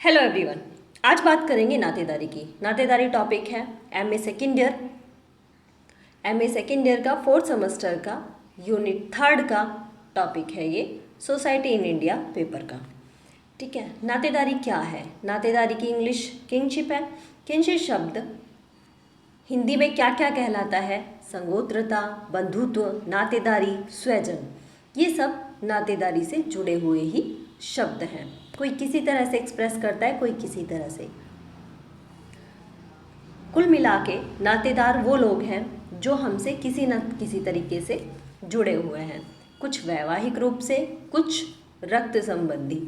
Hello everyone. आज बात करेंगे नातेदारी की। नातेदारी टॉपिक है एमए सेकेंड ईयर का फोर्थ सेमेस्टर का यूनिट 3 का टॉपिक है ये, सोसाइटी इन इंडिया पेपर का। ठीक है, नातेदारी क्या है? नातेदारी की इंग्लिश किंगशिप है। किंगशिप शब्द हिंदी में क्या क्या कहलाता है? संगोत्रता, बंधुत्व, नातेदारी, स्वजन, ये सब नातेदारी से जुड़े हुए ही शब्द हैं। कोई किसी तरह से एक्सप्रेस करता है, कोई किसी तरह से। कुल मिला के नातेदार वो लोग हैं जो हमसे किसी न किसी तरीके से जुड़े हुए हैं, कुछ वैवाहिक रूप से, कुछ रक्त संबंधी,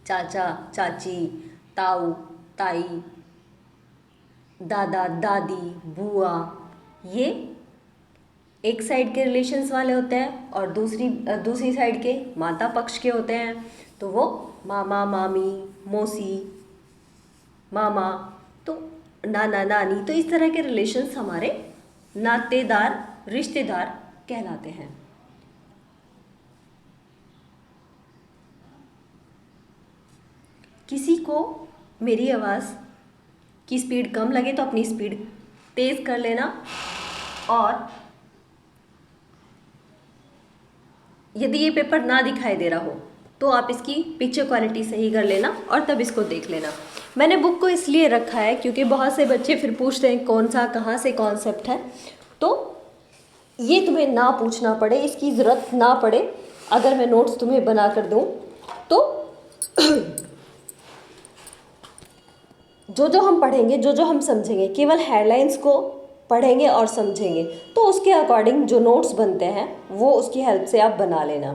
चाचा चाची, ताऊ ताई, दादा दादी, बुआ, ये एक साइड के रिलेशंस वाले होते हैं और दूसरी साइड के माता पक्ष के होते हैं, तो वो मामा मामी, मौसी, मामा, तो नाना नानी, तो इस तरह के रिलेशंस हमारे नातेदार, रिश्तेदार कहलाते हैं। किसी को मेरी आवाज़ की स्पीड कम लगे तो अपनी स्पीड तेज़ कर लेना, और यदि ये पेपर ना दिखाई दे रहा हो तो आप इसकी पिक्चर क्वालिटी सही कर लेना और तब इसको देख लेना। मैंने बुक को इसलिए रखा है क्योंकि बहुत से बच्चे फिर पूछते हैं कौन सा कहाँ से कॉन्सेप्ट है, तो ये तुम्हें ना पूछना पड़े, इसकी ज़रूरत ना पड़े। अगर मैं नोट्स तुम्हें बना कर दूँ तो जो हम पढ़ेंगे, जो हम समझेंगे, केवल हेडलाइंस को पढ़ेंगे और समझेंगे, तो उसके अकॉर्डिंग जो नोट्स बनते हैं वो उसकी हेल्प से आप बना लेना।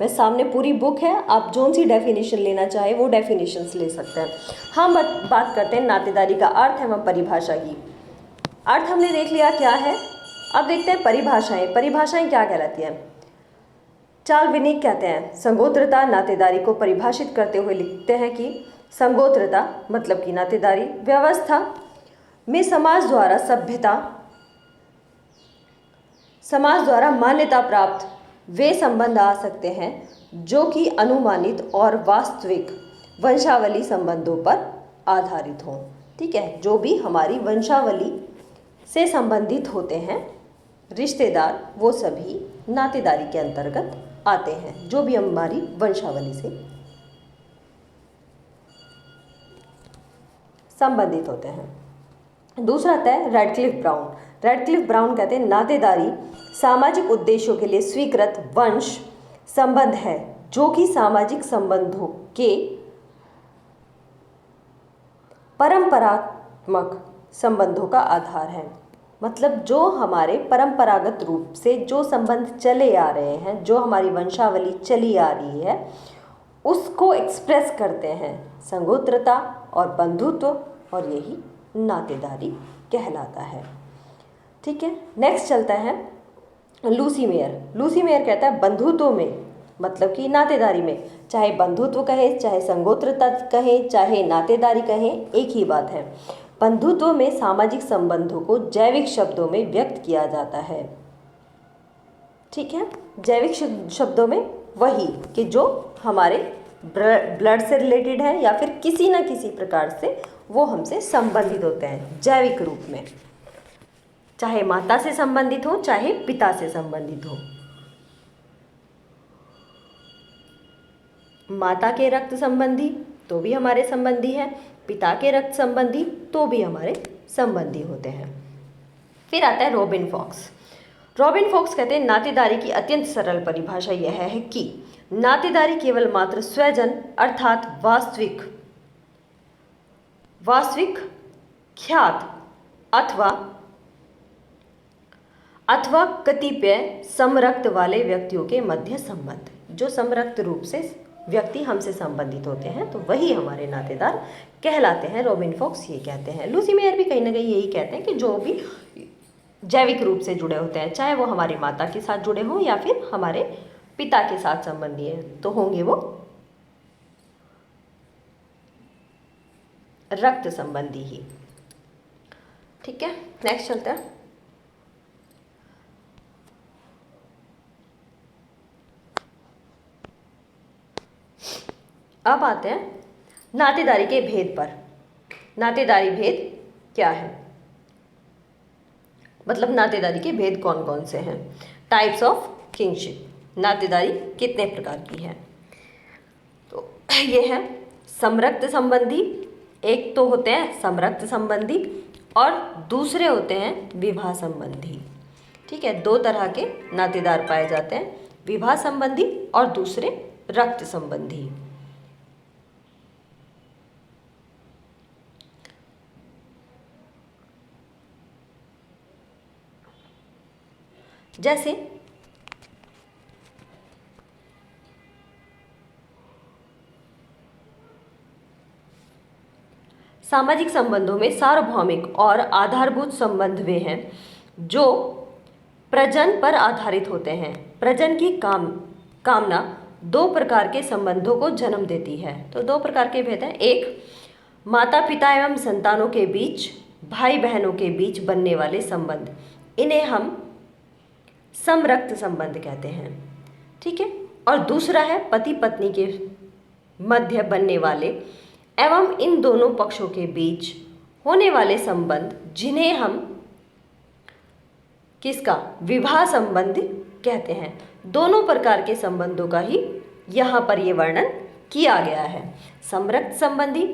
मैं सामने पूरी बुक है, आप जो सी डेफिनेशन लेना चाहे वो डेफिनेशंस ले सकते हैं। हम बात करते हैं नातेदारी का अर्थ एवं परिभाषा की। अर्थ हमने देख लिया क्या है, अब देखते हैं परिभाषाएं। परिभाषाएं क्या कहलाती हैं? चार्ल्स विनिक कहते हैं संगोत्रता नातेदारी को परिभाषित करते हुए लिखते हैं कि संगोत्रता मतलब कि नातेदारी व्यवस्था में समाज द्वारा मान्यता प्राप्त वे संबंध आ सकते हैं जो कि अनुमानित और वास्तविक वंशावली संबंधों पर आधारित हों। ठीक है, जो भी हमारी वंशावली से संबंधित होते हैं रिश्तेदार, वो सभी नातेदारी के अंतर्गत आते हैं, जो भी हमारी वंशावली से संबंधित होते हैं। दूसरा आता है रैडक्लिफ ब्राउन। रैडक्लिफ ब्राउन कहते हैं नातेदारी सामाजिक उद्देश्यों के लिए स्वीकृत वंश संबंध है जो कि सामाजिक संबंधों के परंपरात्मक संबंधों का आधार है। मतलब जो हमारे परंपरागत रूप से जो संबंध चले आ रहे हैं, जो हमारी वंशावली चली आ रही है, उसको एक्सप्रेस करते हैं संगोत्रता और बंधुत्व, और यही नातेदारी कहलाता है। ठीक है, नेक्स्ट चलता है लूसी मेयर। लूसी मेयर कहता है बंधुत्व में, मतलब कि नातेदारी में, चाहे बंधुत्व कहे, चाहे संगोत्रता कहे, चाहे नातेदारी कहे, एक ही बात है। बंधुत्व में सामाजिक संबंधों को जैविक शब्दों में व्यक्त किया जाता है। ठीक है, जैविक शब्दों में वही कि जो हमारे ब्लड से रिलेटेड है या फिर किसी न किसी प्रकार से वो हमसे संबंधित होते हैं जैविक रूप में, चाहे माता से संबंधित हो, चाहे पिता से संबंधित हो। माता के रक्त संबंधी तो भी हमारे संबंधी हैं, पिता के रक्त संबंधी तो भी हमारे संबंधी होते हैं। फिर आता है रॉबिन फॉक्स। रॉबिन फॉक्स कहते हैं नातेदारी की अत्यंत सरल परिभाषा यह है कि नातेदारी केवल मात्र स्वजन अर्थात वास्तविक ख्यात अथवा कतिपय समरक्त वाले व्यक्तियों के मध्य संबंध, जो समरक्त रूप से व्यक्ति हमसे संबंधित होते हैं, तो वही हमारे नातेदार कहलाते हैं। रॉबिन फॉक्स ये कहते हैं। लूसी मेयर भी कहीं ना कहीं यही कहते हैं कि जो भी जैविक रूप से जुड़े होते हैं, चाहे वो हमारी माता के साथ जुड़े हों या फिर हमारे पिता के साथ संबंधी हैं, तो होंगे वो रक्त संबंधी ही। ठीक है, नेक्स्ट चलता है। अब आते हैं नातेदारी के भेद पर। नातेदारी भेद क्या है, मतलब नातेदारी के भेद कौन कौन से हैं। टाइप्स ऑफ किंगशिप, नातेदारी कितने प्रकार की है। तो ये है समरक्त संबंधी, एक तो होते हैं समरक्त संबंधी और दूसरे होते हैं विवाह संबंधी। ठीक है, दो तरह के नातेदार पाए जाते हैं, विवाह संबंधी और दूसरे रक्त संबंधी। जैसे सामाजिक संबंधों में सार्वभौमिक और आधारभूत संबंध वे हैं जो प्रजन पर आधारित होते हैं। प्रजन की कामना दो प्रकार के संबंधों को जन्म देती है। तो दो प्रकार के भेद हैं, एक माता पिता एवं संतानों के बीच, भाई बहनों के बीच बनने वाले संबंध, इन्हें हम समरक्त संबंध कहते हैं। ठीक है, और दूसरा है पति पत्नी के मध्य बनने वाले एवं इन दोनों पक्षों के बीच होने वाले संबंध, जिन्हें हम किसका विवाह संबंध कहते हैं। दोनों प्रकार के संबंधों का ही यहाँ पर ये वर्णन किया गया है। समरक्त संबंधी,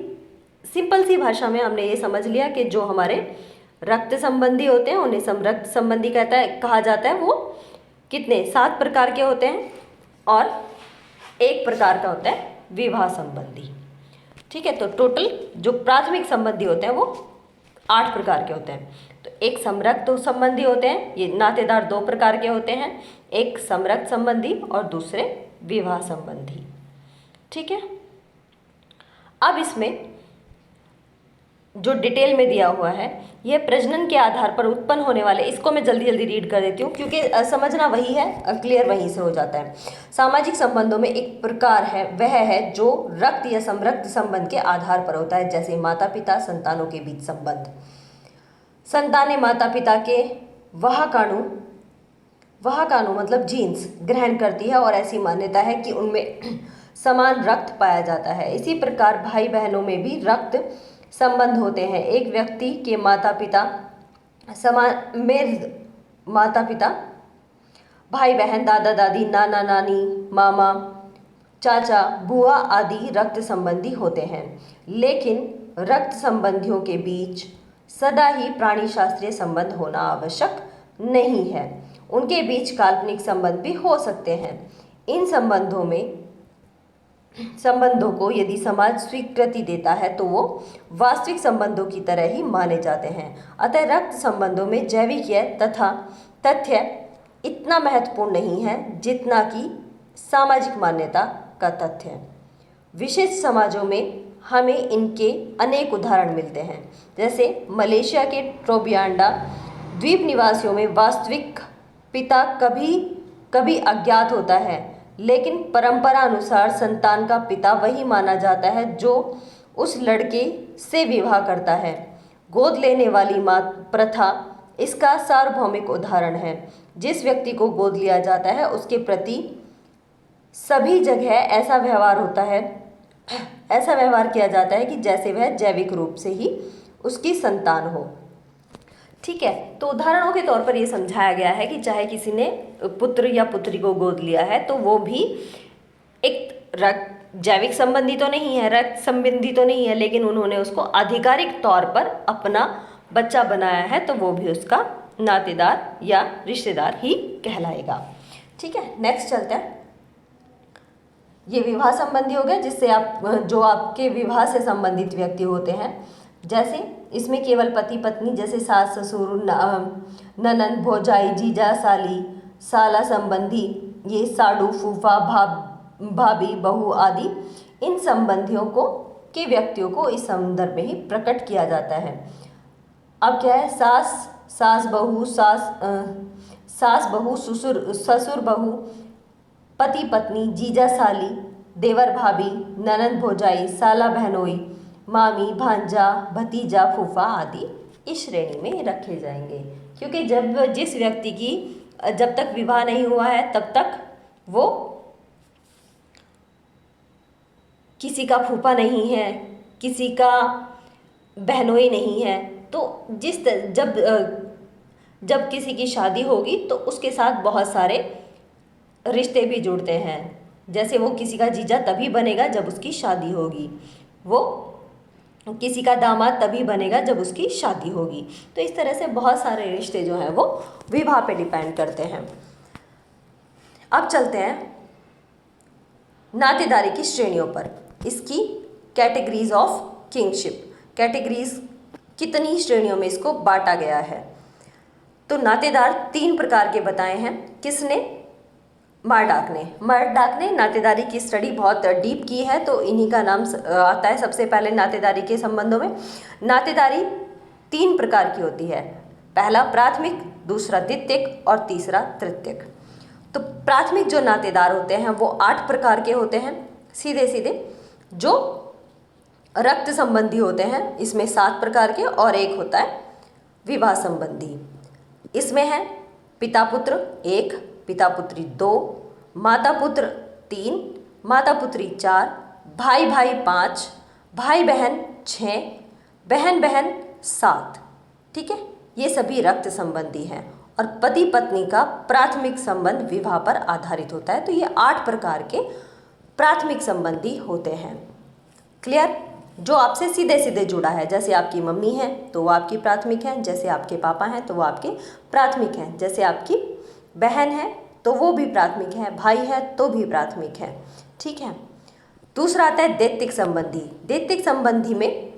सिंपल सी भाषा में हमने ये समझ लिया कि जो हमारे रक्त संबंधी होते हैं उन्हें समरक्त संबंधी कहा जाता है। वो कितने 7 प्रकार के होते हैं और एक प्रकार का होता है विवाह संबंधी। ठीक है, तो टोटल जो प्राथमिक संबंधी होते हैं वो 8 प्रकार के होते हैं। तो एक समरक्त संबंधी होते हैं, ये नातेदार 2 प्रकार के होते हैं, एक समरक्त संबंधी और दूसरे विवाह संबंधी। ठीक है, अब इसमें जो डिटेल में दिया हुआ है, यह प्रजनन के आधार पर उत्पन्न होने वाले, इसको मैं जल्दी जल्दी रीड कर देती हूँ क्योंकि समझना वही है, क्लियर वहीं से हो जाता है। सामाजिक संबंधों में एक प्रकार है, वह है जो रक्त या समरक्त संबंध के आधार पर होता है, जैसे माता पिता संतानों के बीच संबंध। संतानें माता पिता के वहाकाणु मतलब जीन्स ग्रहण करती है और ऐसी मान्यता है कि उनमें समान रक्त पाया जाता है। इसी प्रकार भाई बहनों में भी रक्त संबंध होते हैं। एक व्यक्ति के माता पिता भाई बहन, दादा दादी, नाना नानी, मामा चाचा, बुआ आदि रक्त संबंधी होते हैं, लेकिन रक्त संबंधियों के बीच सदा ही प्राणी शास्त्रीय संबंध होना आवश्यक नहीं है। उनके बीच काल्पनिक संबंध भी हो सकते हैं। इन संबंधों को यदि समाज स्वीकृति देता है तो वो वास्तविक संबंधों की तरह ही माने जाते हैं। अतः रक्त संबंधों में जैविकीय तथा तथ्य इतना महत्वपूर्ण नहीं है जितना कि सामाजिक मान्यता का तथ्य। विशिष्ट समाजों में हमें इनके अनेक उदाहरण मिलते हैं। जैसे मलेशिया के ट्रोबियांडा द्वीप निवासियों में वास्तविक पिता कभी कभी अज्ञात होता है, लेकिन परंपरा अनुसार संतान का पिता वही माना जाता है जो उस लड़के से विवाह करता है। गोद लेने वाली मां प्रथा इसका सार्वभौमिक उदाहरण है। जिस व्यक्ति को गोद लिया जाता है उसके प्रति सभी जगह ऐसा व्यवहार किया जाता है कि जैसे वह जैविक रूप से ही उसकी संतान हो। ठीक है, तो उदाहरणों के तौर पर ये समझाया गया है कि चाहे किसी ने पुत्र या पुत्री को गोद लिया है तो वो भी एक जैविक संबंधी तो नहीं है, रक्त संबंधी तो नहीं है, लेकिन उन्होंने उसको आधिकारिक तौर पर अपना बच्चा बनाया है तो वो भी उसका नातेदार या रिश्तेदार ही कहलाएगा। ठीक है, नेक्स्ट चलते हैं। ये विवाह संबंधी हो गया, जिससे जो आपके विवाह से संबंधित व्यक्ति होते हैं। जैसे इसमें केवल पति पत्नी, जैसे सास ससुर, ननंद, भौजाई, जीजा साली, साला संबंधी, ये साडू, फूफा, भाभी, बहू आदि इन संबंधियों के व्यक्तियों को इस संदर्भ में ही प्रकट किया जाता है। अब क्या है, सास बहू, ससुर बहू, पति पत्नी, जीजा साली, देवर भाभी, ननंद भौजाई, साला बहनोई, मामी, भांजा, भतीजा, फूफा आदि इस श्रेणी में रखे जाएंगे, क्योंकि जिस व्यक्ति की जब तक विवाह नहीं हुआ है तब तक वो किसी का फूफा नहीं है, किसी का बहनोई नहीं है, तो जब किसी की शादी होगी तो उसके साथ बहुत सारे रिश्ते भी जुड़ते हैं। जैसे वो किसी का जीजा तभी बनेगा जब उसकी शादी होगी, वो किसी का दामाद तभी बनेगा जब उसकी शादी होगी। तो इस तरह से बहुत सारे रिश्ते जो हैं वो विवाह पे डिपेंड करते हैं। अब चलते हैं नातेदारी की श्रेणियों पर, इसकी कैटेगरीज ऑफ किंगशिप, कैटेगरीज कितनी श्रेणियों में इसको बांटा गया है। तो नातेदार 3 प्रकार के बताए हैं। किसने? मर्डॉक ने नातेदारी की स्टडी बहुत डीप की है, तो इन्हीं का नाम आता है सबसे पहले नातेदारी के संबंधों में। नातेदारी 3 प्रकार की होती है, पहला प्राथमिक, दूसरा द्वितीयक और तीसरा तृतीयक। तो प्राथमिक जो नातेदार होते हैं वो 8 प्रकार के होते हैं, सीधे सीधे। जो रक्त संबंधी होते हैं इसमें 7 प्रकार के, और एक होता है विवाह संबंधी। इसमें है पिता पुत्र 1, पिता पुत्री 2, माता पुत्र 3, माता पुत्री 4, भाई भाई 5, भाई बहन 6, बहन बहन 7। ठीक है, ये सभी रक्त संबंधी हैं। और पति पत्नी का प्राथमिक संबंध विवाह पर आधारित होता है। तो ये 8 प्रकार के प्राथमिक संबंधी होते हैं। क्लियर? जो आपसे सीधे सीधे जुड़ा है, जैसे आपकी मम्मी है तो वो आपकी प्राथमिक है, जैसे आपके पापा हैं तो वो आपके प्राथमिक हैं, जैसे आपकी बहन है तो वो भी प्राथमिक है, भाई है तो भी प्राथमिक है। ठीक है। दूसरा आता है दैत्तिक संबंधी। दैत्तिक संबंधी में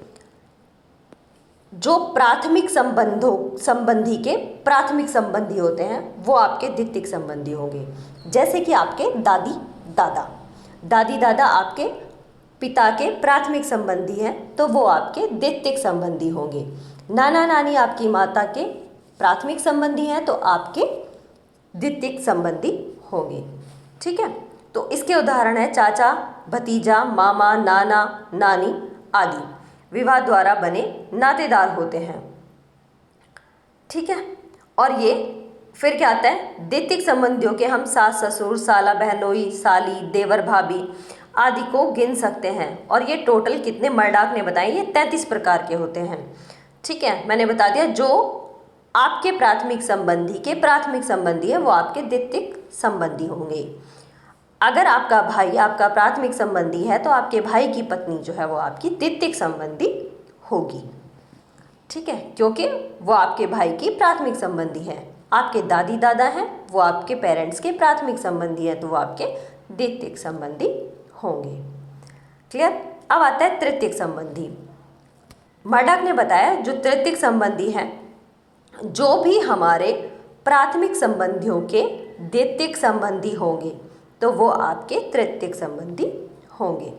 जो प्राथमिक संबंधी के प्राथमिक संबंधी होते हैं वो आपके द्वितीयक संबंधी होंगे। जैसे कि आपके दादी दादा आपके पिता के प्राथमिक संबंधी हैं तो वो आपके द्वितीयक संबंधी होंगे। नाना नानी आपकी माता के प्राथमिक संबंधी हैं तो आपके द्वितीयक संबंधी होंगे। ठीक है। तो इसके उदाहरण है चाचा, भतीजा, मामा, नाना, नानी आदि विवाह द्वारा बने नातेदार होते हैं। ठीक है। और ये फिर क्या आता है, द्वितीयक संबंधियों के हम सास ससुर, साला बहनोई, साली, देवर भाभी आदि को गिन सकते हैं। और ये टोटल कितने मर्डॉक ने बताए, ये 33 प्रकार के होते हैं। ठीक है, मैंने बता दिया जो आपके प्राथमिक संबंधी के प्राथमिक संबंधी है वो आपके द्वितीयक संबंधी होंगे। अगर आपका भाई आपका प्राथमिक संबंधी है तो आपके भाई की पत्नी जो है वो आपकी द्वितीयक संबंधी होगी। ठीक है, क्योंकि वो आपके भाई की प्राथमिक संबंधी है। आपके दादी दादा हैं वो आपके पेरेंट्स के प्राथमिक संबंधी हैं तो वो आपके द्वितीयक संबंधी होंगे। क्लियर? अब आता है तृतीयक संबंधी। मर्डॉक ने बताया जो तृतीयक संबंधी हैं, जो भी हमारे प्राथमिक संबंधियों के द्वितीयक संबंधी होंगे तो वो आपके तृतीयक संबंधी होंगे।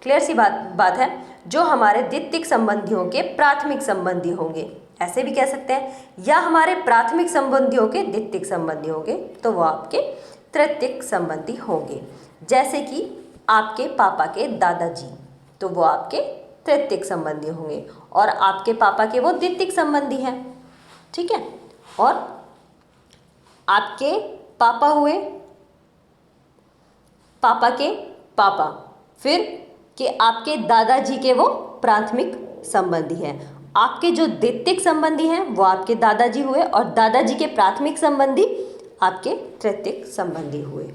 क्लियर सी बात है। जो हमारे द्वितीयक संबंधियों के प्राथमिक संबंधी होंगे, ऐसे भी कह सकते हैं, या हमारे प्राथमिक संबंधियों के द्वितीयक संबंधी होंगे तो वो आपके तृतीयक संबंधी होंगे। जैसे कि आपके पापा के दादाजी तो वो आपके तृतीयक संबंधी होंगे और आपके पापा के वो द्वितीयक संबंधी हैं। ठीक है। और आपके पापा हुए पापा के पापा, फिर कि आपके दादाजी के वो प्राथमिक संबंधी हैं। आपके जो द्वितीयक संबंधी हैं वो आपके दादाजी हुए और दादाजी के प्राथमिक संबंधी आपके तृतीयक संबंधी हुए।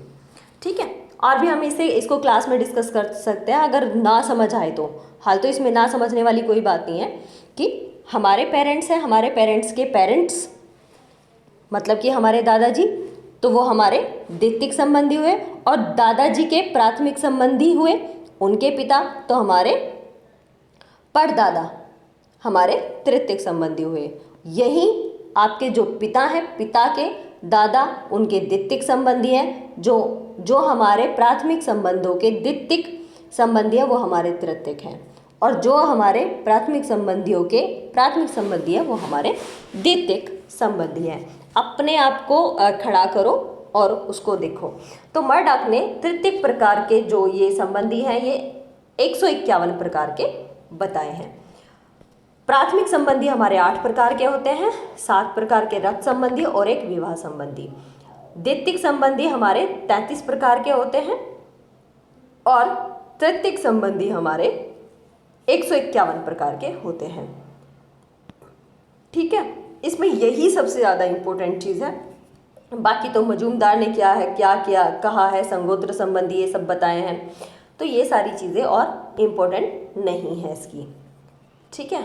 ठीक है। और भी हम इसको क्लास में डिस्कस कर सकते हैं अगर ना समझ आए तो। हाल तो इसमें ना समझने वाली कोई बात नहीं है कि हमारे पेरेंट्स हैं, हमारे पेरेंट्स के पेरेंट्स मतलब कि हमारे दादाजी, तो वो हमारे द्वितीयक संबंधी हुए, और दादाजी के प्राथमिक संबंधी हुए उनके पिता तो हमारे परदादा हमारे तृतीयक संबंधी हुए। यही आपके जो पिता हैं, पिता के दादा उनके द्वितीयक संबंधी हैं, जो हमारे प्राथमिक संबंधों के द्वितीयक संबंधी है वो हमारे तृतीयक हैं, और जो हमारे प्राथमिक संबंधियों के प्राथमिक संबंधी है वो हमारे द्वितीयक संबंधी हैं। अपने आप को खड़ा करो और उसको देखो। तो मर्डॉक ने तृतीयक प्रकार के जो ये संबंधी हैं ये 151 प्रकार के बताए हैं। प्राथमिक संबंधी हमारे 8 प्रकार के होते हैं, 7 प्रकार के रक्त संबंधी और एक विवाह संबंधी। द्वितीयक संबंधी हमारे 33 प्रकार के होते हैं और तृतीयक संबंधी हमारे 151 प्रकार के होते हैं। ठीक है, इसमें यही सबसे ज़्यादा इम्पोर्टेंट चीज़ है। बाकी तो मजूमदार ने क्या है, क्या क्या कहा है, संगोत्र संबंधी ये सब बताए हैं, तो ये सारी चीज़ें और इम्पोर्टेंट नहीं है इसकी। ठीक है,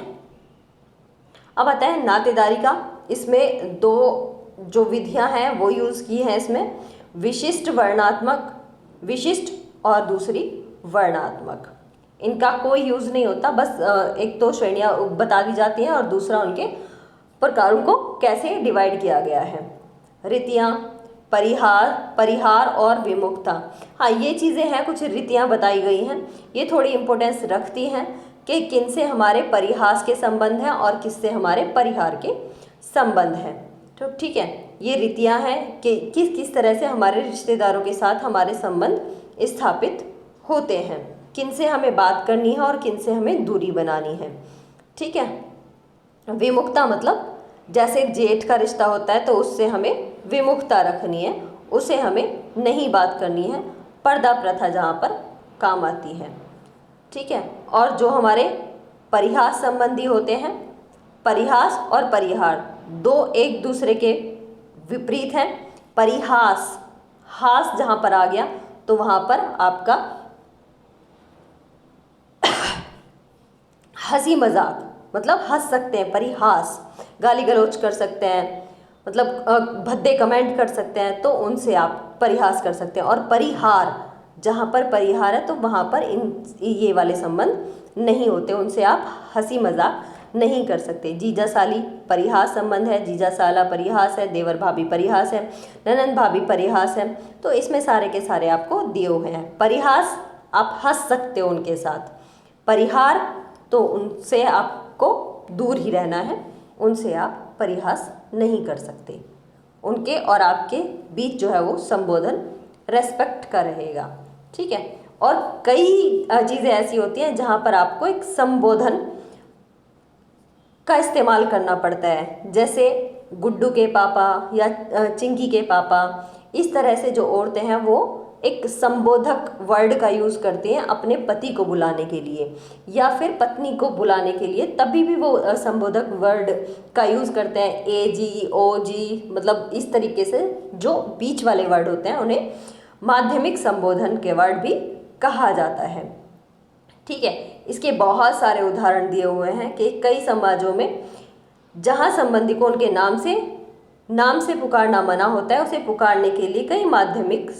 अब आता है नातेदारी का। इसमें दो जो विधियां हैं वो यूज़ की हैं इसमें, विशिष्ट वर्णात्मक, विशिष्ट और दूसरी वर्णात्मक। इनका कोई यूज़ नहीं होता, बस एक तो श्रेणियाँ बता दी जाती हैं और दूसरा उनके प्रकारों को कैसे डिवाइड किया गया है। रीतियाँ, परिहार और विमुक्ता। हाँ, ये चीज़ें हैं, कुछ रीतियाँ बताई गई हैं, ये थोड़ी इम्पोर्टेंस रखती हैं कि किन से हमारे परिहास के संबंध हैं और किससे हमारे परिहार के संबंध हैं। तो ठीक है, ये रीतियाँ हैं कि किस किस तरह से हमारे रिश्तेदारों के साथ हमारे संबंध स्थापित होते हैं, किन से हमें बात करनी है और किन से हमें दूरी बनानी है। ठीक है, विमुक्ता मतलब जैसे जेठ का रिश्ता होता है तो उससे हमें विमुक्ता रखनी है, उसे हमें नहीं बात करनी है, पर्दा प्रथा जहाँ पर काम आती है। ठीक है, और जो हमारे परिहास संबंधी होते हैं, परिहास और परिहार दो एक दूसरे के विपरीत हैं। परिहास, हास जहाँ पर आ गया तो वहाँ पर आपका हंसी मजाक, मतलब हंस सकते हैं। परिहास गाली गलौज कर सकते हैं, मतलब भद्दे कमेंट कर सकते हैं, तो उनसे आप परिहास कर सकते हैं। और परिहार, जहाँ पर परिहार है तो वहाँ पर ये वाले संबंध नहीं होते, उनसे आप हंसी मजाक नहीं कर सकते। जीजा साली परिहास संबंध है, जीजा साला परिहास है, देवर भाभी परिहास है, ननंद भाभी परिहास है, तो इसमें सारे के सारे आपको दिए हुए हैं। परिहास आप हंस सकते हो उनके साथ, परिहार तो उनसे आपको दूर ही रहना है, उनसे आप परिहास नहीं कर सकते। उनके और आपके बीच जो है वो संबोधन रेस्पेक्ट का रहेगा। ठीक है, और कई चीज़ें ऐसी होती हैं जहाँ पर आपको एक संबोधन का इस्तेमाल करना पड़ता है, जैसे गुड्डू के पापा या चिंकी के पापा, इस तरह से जो औरतें हैं वो एक संबोधक वर्ड का यूज़ करती हैं अपने पति को बुलाने के लिए या फिर पत्नी को बुलाने के लिए, तभी भी वो संबोधक वर्ड का यूज़ करते हैं। ए जी, ओ जी, मतलब इस तरीके से जो बीच वाले वर्ड होते हैं उन्हें माध्यमिक संबोधन के वर्ड भी कहा जाता है। ठीक है, इसके बहुत सारे उदाहरण दिए हुए हैं कि कई समाजों में जहाँ संबंधी को उनके नाम से पुकारना मना होता है, उसे पुकारने के लिए कई माध्यमिक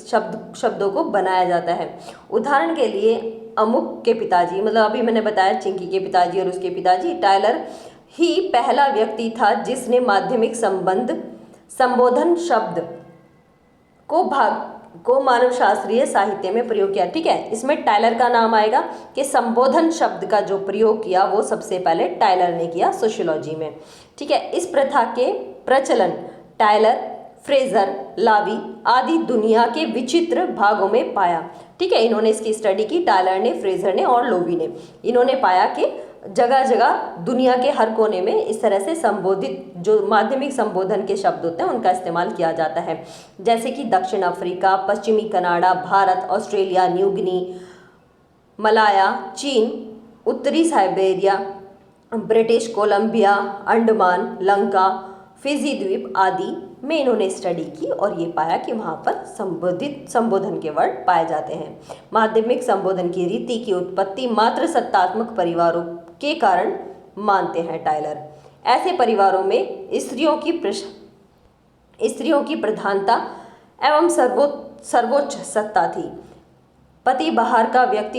शब्दों को बनाया जाता है। उदाहरण के लिए अमुक के पिताजी, मतलब अभी मैंने बताया चिंकी के पिताजी और उसके पिताजी, टायलर ही पहला व्यक्ति था जिसने माध्यमिक संबोधन शब्द को मानव शास्त्रीय साहित्य में प्रयोग किया। ठीक है, इसमें टायलर का नाम आएगा कि संबोधन शब्द का जो प्रयोग किया वो सबसे पहले टायलर ने किया सोशियोलॉजी में। ठीक है, इस प्रथा के प्रचलन टायलर, फ्रेजर, लावी आदि दुनिया के विचित्र भागों में पाया। ठीक है, इन्होंने इसकी स्टडी की, टायलर ने, फ्रेजर ने और लोवी ने। इन्होंने पाया कि जगह जगह दुनिया के हर कोने में इस तरह से संबोधित जो माध्यमिक संबोधन के शब्द होते हैं उनका इस्तेमाल किया जाता है, जैसे कि दक्षिण अफ्रीका, पश्चिमी Canada, Bharat, Australia, New Guinea, Malaya, चीन, उत्तरी Siberia, British Columbia, Andaman, Lanka, Fiji द्वीप आदि में इन्होंने स्टडी की और ये पाया कि वहाँ पर संबोधन के वर्ड पाए जाते हैं। माध्यमिक संबोधन की रीति की उत्पत्ति मात्र सत्तात्मक परिवारों के कारण मानते हैं टायलर। ऐसे परिवारों में स्त्रियों की प्रधानता एवं सर्वोच्च सत्ता थी। पति बाहर का व्यक्ति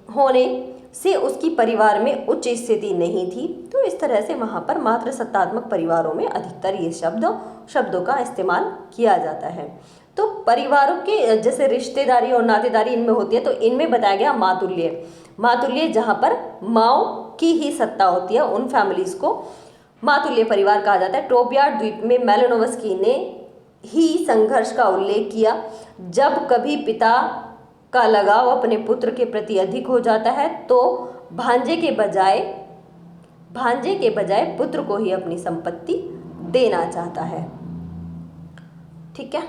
होने से उसकी परिवार में उच्च स्थिति नहीं थी, तो इस तरह से वहाँ पर मात्र सत्तात्मक परिवारों में अधिकतर ये शब्दों का इस्तेमाल किया जाता है। तो परिवारों के जैसे रिश्तेदारी और नातेदारी इनमें होती है, तो इनमें बताया गया मातुल्य जहाँ पर माओ की ही सत्ता होती है, उन फैमिलीज को मातुल्य परिवार कहा जाता है। टोबियाड द्वीप में मेलानोव्स्की ने ही संघर्ष का उल्लेख किया, जब कभी पिता का लगाव अपने पुत्र के प्रति अधिक हो जाता है तो भांजे के बजाय पुत्र को ही अपनी संपत्ति देना चाहता है। ठीक है,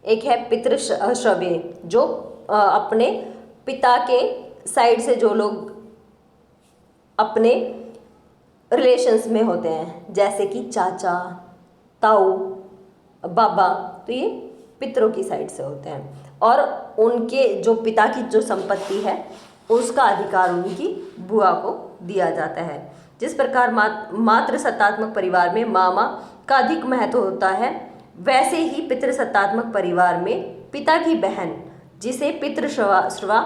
एक है पितृश्रव्य, जो अपने पिता के साइड से जो लोग अपने रिलेशंस में होते हैं, जैसे कि चाचा, ताऊ, बाबा, तो ये पितरों की साइड से होते हैं और उनके जो पिता की जो संपत्ति है उसका अधिकार उनकी बुआ को दिया जाता है। जिस प्रकार मातृ सत्तात्मक परिवार में मामा का अधिक महत्व होता है, वैसे ही पितृसत्तात्मक परिवार में पिता की बहन, जिसे पितृश्रवा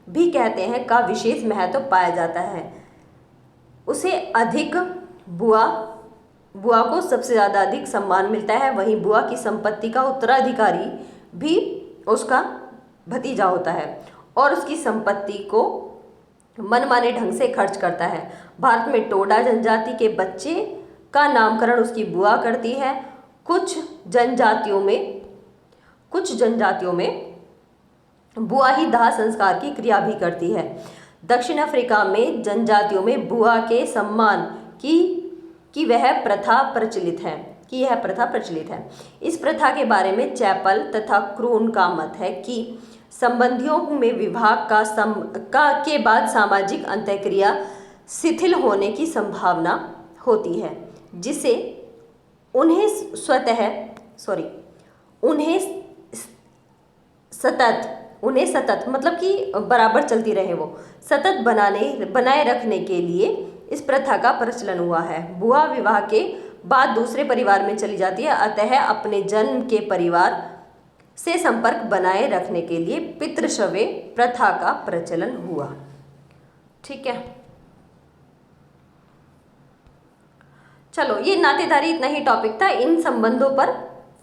भी कहते हैं, का विशेष महत्व पाया जाता है। उसे अधिक बुआ को सबसे ज़्यादा अधिक सम्मान मिलता है। वहीं बुआ की संपत्ति का उत्तराधिकारी भी उसका भतीजा होता है और उसकी संपत्ति को मनमाने ढंग से खर्च करता है। भारत में टोडा जनजाति के बच्चे का नामकरण उसकी बुआ करती है। कुछ जनजातियों में बुआ ही दाह संस्कार की क्रिया भी करती है। दक्षिण अफ्रीका में जनजातियों में बुआ के सम्मान की यह प्रथा प्रचलित है। इस प्रथा के बारे में चैपल तथा क्रून का मत है कि संबंधियों में विवाह के बाद सामाजिक अंतःक्रिया शिथिल होने की संभावना होती है, जिसे उन्हें सतत मतलब कि बराबर चलती रहे, वो सतत बनाए रखने के लिए इस प्रथा का प्रचलन हुआ है। बुआ विवाह के बाद दूसरे परिवार में चली जाती है, अतः अपने जन्म के परिवार से संपर्क बनाए रखने के लिए पितृशवे प्रथा का प्रचलन हुआ। ठीक है, चलो ये नातेदारी इतना ही टॉपिक था। इन संबंधों पर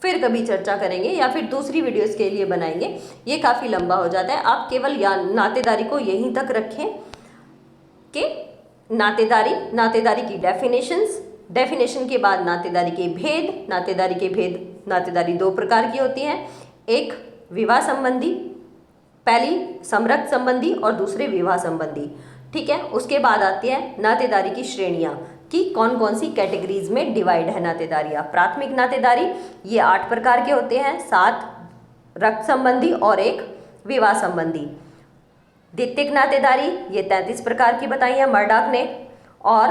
फिर कभी चर्चा करेंगे या फिर दूसरी वीडियोस के लिए बनाएंगे, ये काफ़ी लंबा हो जाता है। आप केवल नातेदारी को यहीं तक रखें कि नातेदारी की डेफिनेशन के बाद नातेदारी दो प्रकार की होती हैं, एक विवाह संबंधी, पहली समरक्त संबंधी और दूसरे विवाह संबंधी। ठीक है, उसके बाद आती है नातेदारी की श्रेणियाँ कि कौन कौन सी कैटेगरीज में डिवाइड है नातेदारियाँ। प्राथमिक नातेदारी ये 8 प्रकार के होते हैं, 7 रक्त संबंधी और 1 विवाह संबंधी। द्वितीयक नातेदारी ये 33 प्रकार की बताई है मर्डॉक ने, और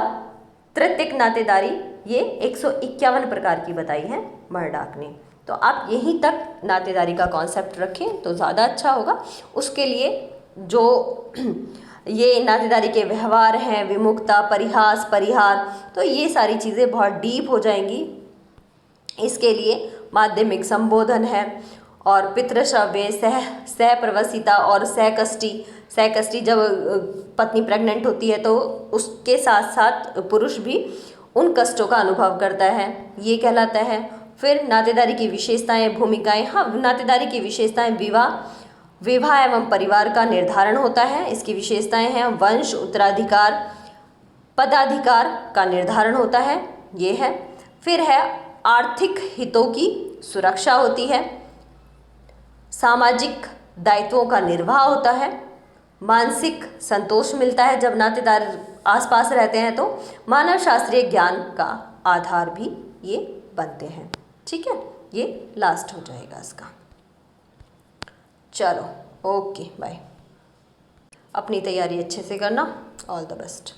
तृतीयक नातेदारी ये 151 प्रकार की बताई है मर्डॉक ने। तो आप यहीं तक नातेदारी का कॉन्सेप्ट रखें तो ज़्यादा अच्छा होगा। उसके लिए जो ये नातेदारी के व्यवहार हैं, विमुखता, परिहास, परिहार, तो ये सारी चीज़ें बहुत डीप हो जाएंगी। इसके लिए माध्यमिक संबोधन है और पितृश्रव्य, सहप्रवसिता और सहकष्टी जब पत्नी प्रेग्नेंट होती है तो उसके साथ साथ पुरुष भी उन कष्टों का अनुभव करता है, ये कहलाता है। फिर नातेदारी की विशेषताएं, भूमिकाएं। हाँ, नातेदारी की विशेषताएं विवाह एवं परिवार का निर्धारण होता है, इसकी विशेषताएं हैं। वंश, उत्तराधिकार, पदाधिकार का निर्धारण होता है, ये है। फिर है आर्थिक हितों की सुरक्षा होती है, सामाजिक दायित्वों का निर्वाह होता है, मानसिक संतोष मिलता है जब नातेदार आसपास रहते हैं, तो मानव शास्त्रीय ज्ञान का आधार भी ये बनते हैं। ठीक है, ये लास्ट हो जाएगा इसका। चलो, ओके, बाय। अपनी तैयारी अच्छे से करना। All the best.